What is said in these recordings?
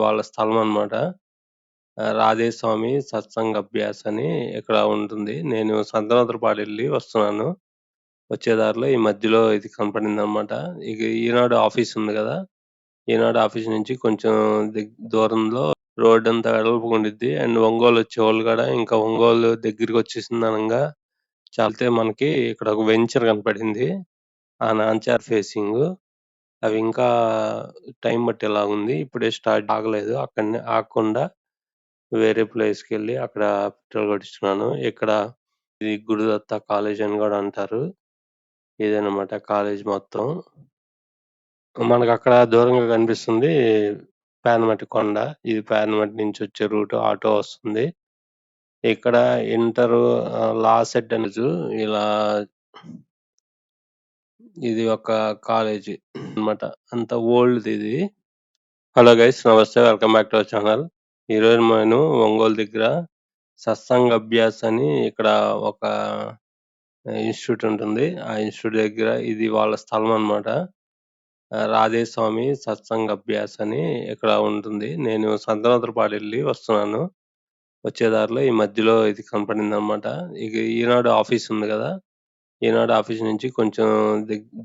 వాళ్ళ స్థలం అనమాట. రాధేస్వామి సత్సంగ్ అభ్యాస్ అని ఇక్కడ ఉంటుంది. నేను సంతనోతులపాడెళ్ళి వస్తున్నాను. వచ్చే దారిలో ఈ మధ్యలో ఇది కనపడిందనమాట. ఇక ఈనాడు ఆఫీస్ ఉంది గదా! ఈనాడు ఆఫీస్ నుంచి కొంచెం దూరంలో రోడ్డంతా వెడల్పుగుండిద్ది. అండ్ ఒంగోలొచ్చేవాళ్ళు గూడా ఇంకా ఒంగోలు దగ్గరికొచ్చేసిందనంగా చాలితే మనకి ఇక్కడ ఒక వెంచర్ కనపడింది. ఆ నాంచార్ ఫేసింగు. అవి ఇంకా టైం పట్టేలాగుంది. ఇప్పుడే స్టార్ట్ ఆగలేదు. అక్కడనే ఆగకుండా వేరే ప్లేస్‌కెళ్ళి అక్కడ పెట్రోల్ కొట్టించుకున్నాను. ఇక్కడ ఇది గురుదత్త కాలేజ్ అని గూడా అంటారు. ఇదేనమాట కాలేజ్ మొత్తం. మనకక్కడ దూరంగా కనిపిస్తుంది పానమట్టి కొండ. ఇది పానమట్టి నుంచొచ్చే రూట్ ఆటో వస్తుంది. ఇక్కడ ఇంటరు లా సెట్ అనొచ్చు. ఇలా ఇది ఒక కాలేజీ అన్నమాట. అంత ఓల్డ్‌దిది. హలో గైస్ నమస్తే. Welcome back to our channel. ఈరోజు నేను ఒంగోలు దగ్గర సత్సంగ్ అభ్యాస్ అని ఇక్కడ ఒక ఇన్‌స్టిట్యూట్ ఉంటుంది. ఆ ఇన్‌స్టిట్యూట్ దగ్గర ఇది వాళ్ళ స్థలం అన్నమాట. రాధేస్వామి సత్సంగ్ అభ్యాస్ అని ఇక్కడ ఉంటుంది. నేను సంతనోతులపాడెళ్ళి వస్తున్నాను. వచ్చే దారిలో ఈ మధ్యలో ఇది కనపడిందనమాట. ఇక ఈనాడు ఆఫీస్ ఉంది గదా! ఈనాడు ఆఫీస్ నుంచి కొంచెం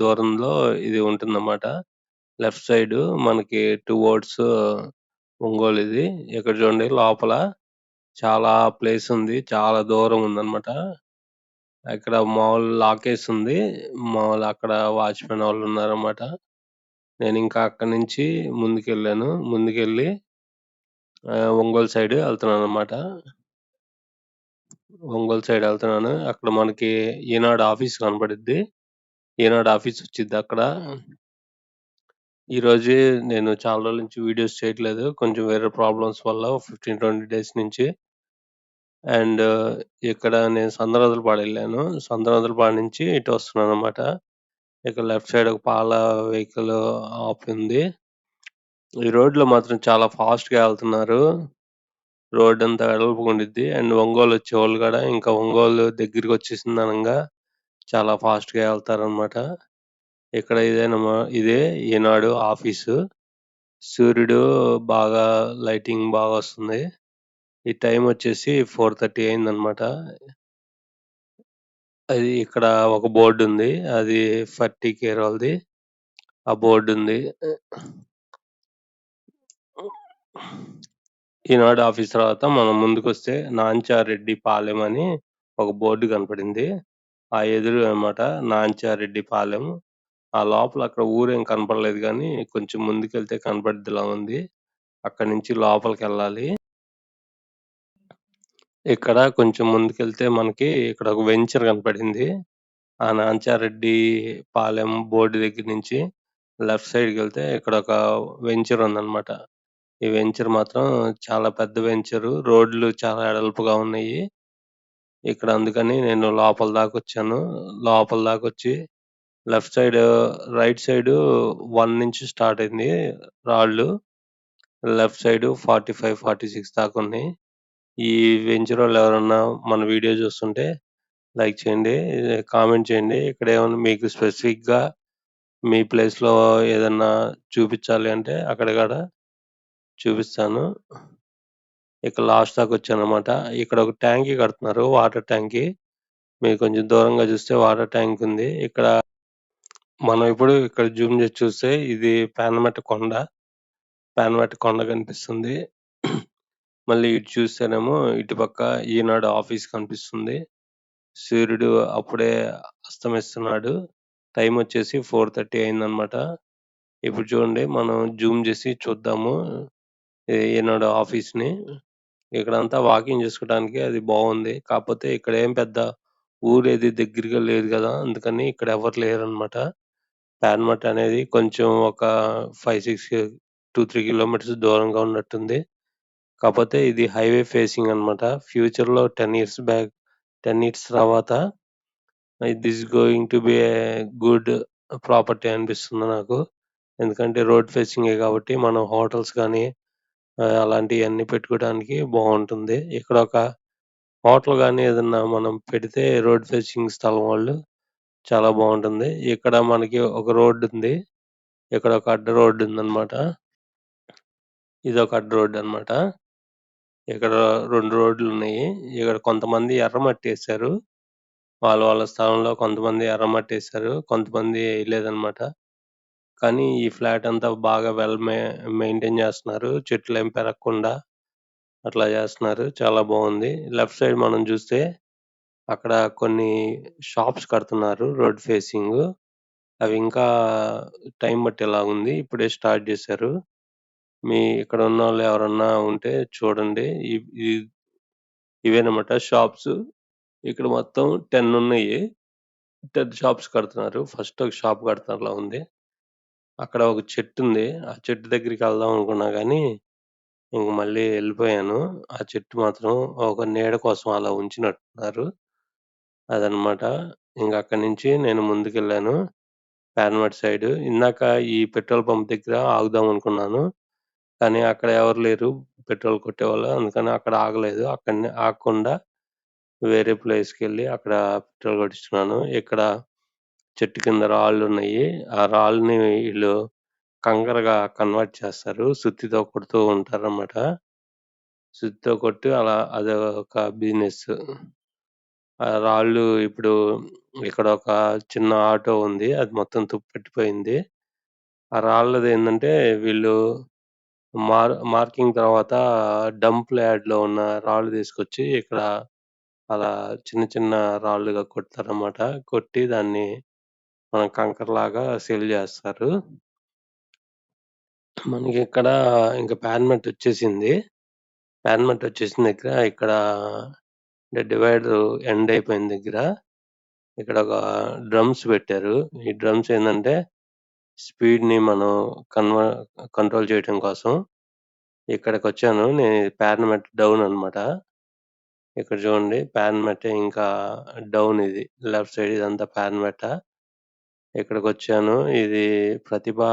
దూరంలో ఇది ఉంటుందన్నమాట. లెఫ్ట్ సైడు మనకి టువర్డ్స్ ఒంగోలు ఇది. ఇక్కడ చూడండి లోపల చాలా ప్లేస్ ఉంది. చాలా దూరం ఉందన్నమాట. ఇక్కడ మామూలు లాకేసుంది. మామూలు అక్కడ వాచ్‌మెన్ వాళ్ళున్నారన్నమాట. నేనింకా అక్కడి నుంచి ముందుకెళ్ళాను. ముందుకెళ్ళి ఒంగోలు సైడ్ ఎళ్తున్నానన్నమాట. ఒంగోలు సైడ్ ఎళ్తున్నాను. అక్కడ మనకి ఈనాడు ఆఫీస్ కనపడిద్ది. ఈనాడు ఆఫీస్ వచ్చిద్దక్కడ. ఈరోజే నేను చాలా రోజుల నుంచి వీడియోస్ చేయట్లేదు. కొంచెం వేరే ప్రాబ్లమ్స్ వల్ల 15, 20 డేస్ నుంచి. అండ్ ఇక్కడ నేను సంతనోతులపాడెళ్ళాను. సంతనోతులపాడు నుంచి ఇటు వస్తున్నానన్నమాట. ఇక్కడ లెఫ్ట్ సైడ్ ఒక పాల వెహికల్ ఆపింది. ఈ రోడ్‌లో మాత్రం చాలా ఫాస్ట్‌గా ఎళ్తున్నారు. రోడ్డంతా వెడల్పుగుండిద్ది. అండ్ ఒంగోలొచ్చేవాళ్ళు గూడా ఇంకా ఒంగోలు దగ్గరికొచ్చేసిందనంగా చాలా ఫాస్ట్‌గా ఎళ్తారనమాట. ఇక్కడ ఇదే ఈనాడు ఆఫీసు. సూర్యుడు బాగా లైటింగ్ బాగొస్తుంది. ఈ టైమొచ్చేసి 4:30 అయిందనమాట. అది ఇక్కడ ఒక బోర్డుంది. అది ఫర్టీ కేర్ వాళ్ళది. ఆ బోర్డుంది. ఈనాడు ఆఫీస్ తర్వాత మనం ముందుకొస్తే నాంచారెడ్డి పాలెం అని ఒక బోర్డు కనపడింది. ఆ ఎదురుగా అనమాట నాంచారెడ్డి పాలెం. ఆ లోపల అక్కడ ఊరేం కనపడలేదు గానీ, కొంచెం ముందుకెళ్తే కనపడిద్దిలా ఉంది. అక్కడి నుంచి లోపలికెళ్ళాలి. ఇక్కడ కొంచెం ముందుకెళ్తే మనకి ఇక్కడ ఒక వెంచర్ కనపడింది. ఆ నాంచారెడ్డి పాలెం బోర్డు దగ్గర నుంచి లెఫ్ట్ సైడ్‌కెళ్తే ఇక్కడొక వెంచర్ ఉందనమాట. ఈ వెంచర్ మాత్రం చాలా పెద్ద వెంచరు. రోడ్లు చాలా ఎడల్పుగా ఉన్నాయి. ఇక్కడ అందుకని నేను లోపల దాకొచ్చాను. లోపల దాకొచ్చి లెఫ్ట్ సైడ్, రైట్ సైడు 1 నుంచి స్టార్ట్ అయింది రాళ్ళు. Left side 45, 46 దాకున్నాయి. ఈ వెంచరోళ్ళు ఎవరన్నా మన వీడియో చూస్తుంటే లైక్ చేయండి. కామెంట్ చేయండి. ఇక్కడేమన్నా మీకు స్పెసిఫిక్‌గా మీ ప్లేస్‌లో ఏదన్నా చూపిచ్చాలి అంటే అక్కడ గూడా చూపిస్తాను. ఇక లాస్ట్ దాకొచ్చాననమాట. ఇక్కడ ఒక ట్యాంకీ కడుతున్నారు. వాటర్ ట్యాంకీ. మీరు కొంచెం దూరంగా చూస్తే వాటర్ ట్యాంక్ ఉంది. మనం ఇప్పుడు ఇక్కడ జూమ్ చేసి చూస్తే ఇది పానమట్టి కొండ. పానమట్టి కొండ కనిపిస్తుంది. మళ్ళీ ఇటు చూస్తేనేమో ఇటుపక్క ఈనాడు ఆఫీస్ కనిపిస్తుంది. సూర్యుడు అప్పుడే అస్తమిస్తున్నాడు. టైమొచ్చేసి 4:30 అయిందనమాట. ఇప్పుడు చూడండి మనం జూమ్ చేసి చూద్దాము. ఈనాడు ఆఫీస్‌ని. ఇక్కడంతా వాకింగ్ చేసుకోవడానికి అది బావుంది. కాపోతే ఇక్కడేం పెద్ద ఊరేది దగ్గరగా లేదు గదా! అందుకని ఇక్కడ ఎవరు లేరనమాట. పానమట్ట అనేది కొంచెం ఒక 5, 6 2, 3 కిలోమీటర్స్ దూరంగా ఉన్నట్టుంది. కాపోతే ఇది హైవే ఫేసింగ్ అనమాట. ఫ్యూచర్‌లో 10 ఇయర్స్ బ్యాక్ 10 ఇయర్స్ తర్వాత this going to be a good property అనిపిస్తుంది నాకు. ఎందుకంటే రోడ్ ఫేసింగే కాబట్టి మనం హోటల్స్ గానీ అలాంటియన్నీ పెట్టుకోవడానికి బావుంటుంది. ఇక్కడొక హోటల్ గానీ ఏదన్నా మనం పెడితే రోడ్ ఫేసింగ్ స్థలం వాళ్ళు చాలా బావుంటుంది. ఇక్కడ మనకి ఒక రోడ్డుంది. ఇక్కడ ఒక అడ్డ రోడ్డుందనమాట. ఇదొక అడ్డు రోడ్డనమాట. ఇక్కడ 2 రోడ్లున్నయి. ఇక్కడ కొంతమంది ఎర్రమట్టేశారు. వాళ్ళ వాళ్ళ స్థలంలో కొంతమంది ఎర్రమట్టేశారు. కొంతమంది ఎయలేదనమాట. కానీ ఈ ఫ్లాట్ అంతా బాగా మెయింటైన్ జేస్తున్నారు. చెట్లేం పెరగకుండా అట్లా జేస్తున్నారు. చాలా బావుంది. లెఫ్ట్ సైడ్ మనం జూస్తే అక్కడ కొన్ని షాప్స్ కడుతున్నారు రోడ్ ఫేసింగు. అవి ఇంకా టైం పట్టేలాగుంది. ఇప్పుడే స్టార్ట్ జేశారు. ఇక్కడ ఉన్నోళ్ళు ఎవరన్నా ఉంటే చూడండి. ఇవ్ ఇ ఇవేనమాట షాప్స్. ఇక్కడ మొత్తం 10 ఉన్నాయి. 10 షాప్స్ కడుతున్నారు. ఫస్ట్ ఒక షాప్ కడతారులా ఉంది. అక్కడ ఒక చెట్టుంది. ఆ చెట్టు దగ్గరికెళ్దాం అనుకున్నా గానీ, ఇంక మళ్ళీ ఎళ్ళిపోయాను. ఆ చెట్టు మాత్రం ఒక నీడ కోసం అలా ఉంచినట్టున్నారు. అదనమాట. ఇంక అక్కడి నుంచి నేను ముందుకెళ్ళాను. పాన్‌మట్ సైడు. ఇందాక ఈ పెట్రోల్ పంప్ దగ్గర ఆగుదాం అనుకున్నాను. కానీ అక్కడ ఎవరు లేరు పెట్రోల్ కొట్టేవాళ్ళు. అందుకని అక్కడ ఆగలేదు. అక్కడనే ఆగకుండా వేరే ప్లేస్‌కెళ్ళి అక్కడ పెట్రోల్ కొట్టించుకున్నాను. ఇక్కడ చెట్టు కింద రాళ్ళున్నయి. ఆ రాళ్ళని ఈళ్ళు కంకరగా కన్వర్ట్ చేస్తారు. సుత్తితో కొడుతూ ఉంటారనమాట. సుత్తితో కొట్టి అలా అదొక బిజినెస్. ఆ రాళ్ళు ఇప్పుడు ఇక్కడొక చిన్న ఆటో ఉంది. అది మొత్తం తుప్పు పట్టిపోయింది. ఆ రాళ్ళదేందంటే వీళ్ళు మార్కింగ్ తర్వాత డంప్ యార్డ్‌లో ఉన్న రాళ్ళు తీసుకొచ్చి ఇక్కడ అలా చిన్న చిన్న రాళ్ళుగా కొడతారనమాట. కొట్టి దాన్ని కంకరలాగా సేల్ జేస్తారు. మనకిక్కడ ఇంక పాన్‌మట్ ఒచ్చేసింది. పాన్‌మట్ ఒచ్చేసిన దగ్గర ఇక్కడ అంటే డివైడరు ఎండ్ అయిపోయిన దగ్గర ఇక్కడొక డ్రమ్స్ పెట్టారు. ఈ డ్రమ్స్ ఏందంటే స్పీడ్‌ని మనం కన్వ కంట్రోల్ చేయటం కోసం. ఇక్కడికొచ్చాను. పాన్‌మట్ డౌన్ అనమాట. ఇక్కడ చూడండి పాన్‌మట్టే ఇంకా డౌన్ ఇది. లెఫ్ట్ సైడ్ ఇదంతా పాన్‌మట్ట. ఇక్కడికొచ్చాను. ఇది ప్రతిభా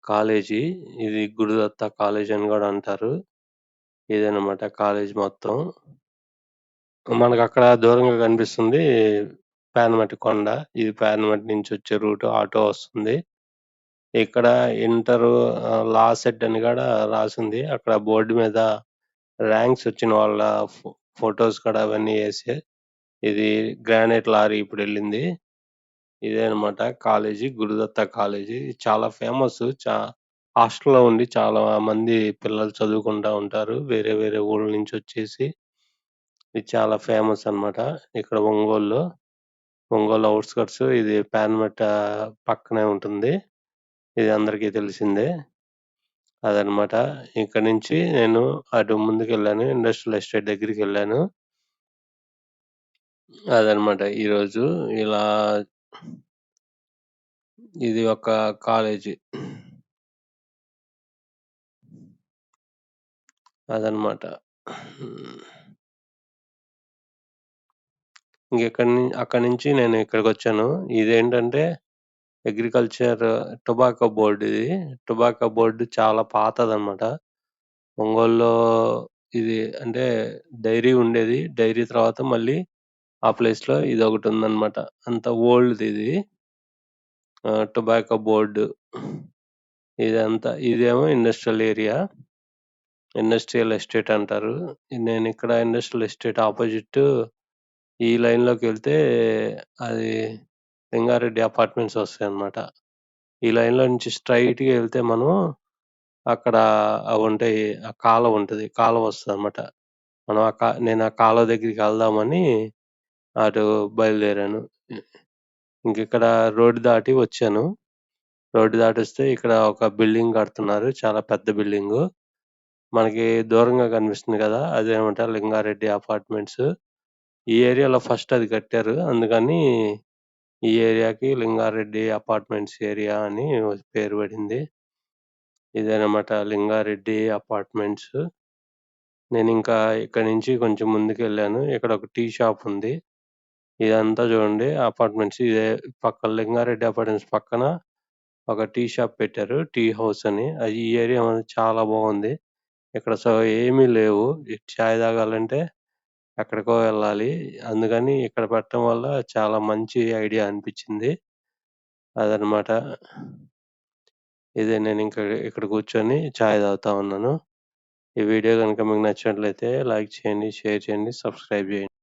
కాలేజీ. ఇది గురుదత్త కాలేజ్ అని గూడా అంటారు. ఇదనమాట కాలేజ్ మొత్తం. మనకక్కడ దూరంగా కనిపిస్తుంది పాన్‌మట్టి కొండ. ఇది పాన్‌మట్టి నుంచొచ్చే రూటు. ఆటో వస్తుంది. ఇక్కడ లా సెట్ అని గూడా రాసుంది. అక్కడ బోర్డ్ మీద ర్యాంక్స్ వచ్చిన వాళ్ళ ఫోటోస్ కూడా అవన్నీ ఏసి ఇది గ్రానైట్ లారీ ఇప్పుడెళ్ళింది. ఇదే అనమాట కాలేజీ. గురుదత్త కాలేజీ. చాలా ఫేమస్. హాస్టల్‌లో ఉండి చాలా మంది పిల్లలు చదువుకుంటా ఉంటారు. వేరే వేరే ఊర్ల నుంచొచ్చేసి. ఇది చాలా ఫేమస్ అనమాట. ఇక్కడ ఒంగోలులో. ఒంగోలు ఔట్‌స్కర్ట్స్ ఇది పాన్‌మట్ట పక్కనే ఉంటుంది. ఇది అందరికీ తెలిసిందే. అదనమాట. ఇక్కడి నుంచి నేను అటు ముందుకెళ్ళాను. Industrial estate దగ్గరికెళ్ళాను. అదనమాట ఈరోజు. ఇలా ఇది ఒక కాలేజీ. అదనమాట. హ్మ్. అక్కడి నుంచి నేను ఇక్కడికొచ్చాను. ఇదేంటంటే అగ్రికల్చర్ టొబాకో బోర్డ్ ఇది. టొబాకో బోర్డ్ చాలా పాతదనమాట. ఒంగోలులో ఇది అంటే డైరీ ఉండేది. డైరీ తర్వాత మళ్ళీ ఆ ప్లేస్‌లో ఇదొకటుందనమాట. అంత ఓల్డ్‌దిది. Tobacco board. ఇదేమో ఇండస్ట్రియల్ ఏరియా. ఇండస్ట్రియల్ ఎస్టేట్ అంటారు. నేనిక్కడ ఇండస్ట్రియల్ ఎస్టేట్ అపోజిట్ ఈ లైన్‌లోకెళ్తే అది లింగారెడ్డి అపార్ట్మెంట్స్ వస్తాయన్నమాట. ఈ లైన్‌లో నుంచి స్ట్రెయిట్‌గా ఎళ్తే మనం అక్కడ అవుంటాయి. ఆ కాలవ ఉంటది. కాలవ వస్తదన్నమాట. మనం నేను ఆ కాలువ దగ్గరికి ఎళ్దామని అటు బయలుదేరాను. ఇంకిక్కడ రోడ్డు దాటి వచ్చాను. రోడ్డు దాటొస్తే ఇక్కడ ఒక బిల్డింగ్ కడుతున్నారు. చాలా పెద్ద బిల్డింగు. మనకి దూరంగా కనిపిస్తుంది గదా! అదేనమాట లింగారెడ్డి అపార్ట్మెంట్స్. ఈ ఏరియాలో ఫస్ట్ అది కట్టారు. అందుకని ఈ ఏరియాకి లింగారెడ్డి అపార్ట్మెంట్స్ ఏరియా అని పేరు పడింది. ఇదేనమాట లింగారెడ్డి అపార్ట్మెంట్స్. నేనింకా ఇక్కడి నుంచి కొంచెం ముందుకెళ్ళాను. ఇక్కడ ఒక టీ షాప్ ఉంది. ఇదంతా చూడండి అపార్ట్మెంట్స్. ఇదే పక్కన లింగారెడ్డి అపార్ట్మెంట్స్ పక్కన ఒక టీ షాప్ పెట్టారు. టీ హౌస్ అని. ఈ ఏరియా చాలా బావుంది. ఇక్కడ ఏమీ లేవు. ఈ చాయ్ తాగాలంటే ఎక్కడికో వెళ్ళాలి. అందుకని ఇక్కడ పెట్టడం వల్ల చాలా మంచి ఐడియా అనిపిచ్చింది. అదనమాట. ఇదే నేనింక ఇక్కడ కూర్చొని చాయ్ తాగుతా ఉన్నాను. ఈ వీడియో గనుక మీకు నచ్చినట్లయితే లైక్ చేయండి, షేర్ చేయండి, సబ్స్క్రైబ్ చేయండి.